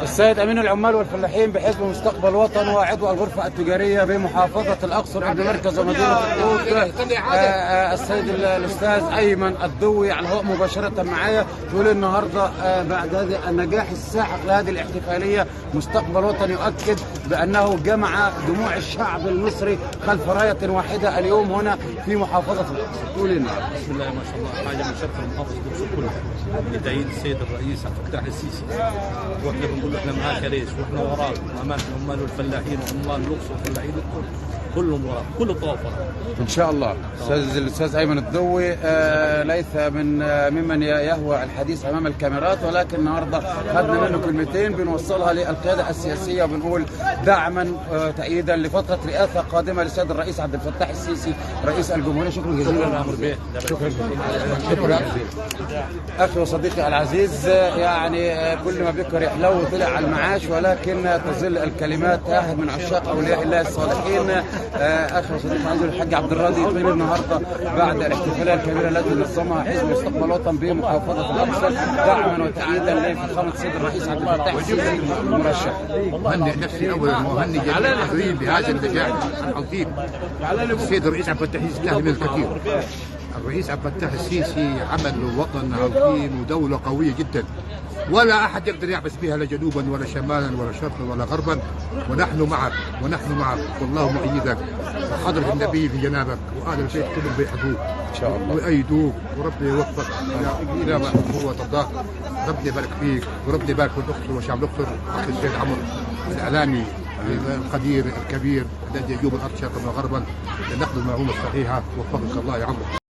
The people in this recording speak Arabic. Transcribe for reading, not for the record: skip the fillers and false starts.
السيد أمين العمال والفلاحين بحزب مستقبل وطن وعضو الغرفة التجارية بمحافظة الأقصر ابن مركز ومدينة الحدود، السيد الأستاذ أيمن الضوي على الهواء مباشرة معايا، يقول النهارده بعد هذا النجاح الساحق لهذه الاحتفالية مستقبل وطن يؤكد بأنه جمع دموع الشعب المصري خلف راية واحدة اليوم هنا في محافظة الأقصر. تقول لنا. بسم الله ما شاء الله، حاجة من شرف المحافظة الأقصر كلها لتأييد السيد الرئيس عبد الفتاح السيسي، واحنا بنقول احنا معاك يا ريس واحنا وراك، وأمام العمال والفلاحين وعمال الأقصر والفلاحين الكل كلهم وراك، كل الطوائف وراك ان شاء الله. الاستاذ ايمن الضوي ليس ممن يهوى الحديث امام الكاميرات، ولكن النهارده خدنا منه كلمتين بنوصلها للقياده السياسيه، وبنقول دعما تأييدا لفتره رئاسه قادمه للسيد الرئيس عبد الفتاح السيسي رئيس الجمهوريه. شكرا جزيلا. شكرا جزيلا. اخي وصديقي العزيز، يعني كل ما بكر يحلو طلع على المعاش، ولكن تظل الكلمات واحد من عشاق اولياء الله الصالحين. اخي وصديقي عايز الحاج عبد الراضي يقول النهارده بعد الاحتفاليه الكبيره التي نظمها حزب مستقبل وطن بمحافظه الاقصر دعما وتأييدا لفخامه السيد الرئيس عبد الفتاح السيسي المرشح. أهنئ نفسي اولا وأهنئ جميع الحاضرين بهذا النجاح العظيم. السيد الرئيس عبد الفتاح السيسي يستاهل من الكثير. الرئيس عبد الفتاح السيسي عمل وطن عظيم ودوله قويه جدا، ولا احد يقدر يعبث بها لا جنوبا ولا شمالا ولا شرقا ولا غربا، ونحن معك ونحن معك، والله مؤيدك، وحضرة النبي في جنابك، واهل البيت كلهم بيحبوك ان شاء الله ويؤيدوك، وربنا يوفقك الى ما يحبه وترضاه. ربنا يبارك فيك، وربنا يبارك في الاقصر وشعب الاقصر. اخي السيد عمرو الاعلامي القدير الكبير الذي يجوب الارض شرقا وغربا لنقل المعلومه الصحيحه، وفقك الله يا عمرو.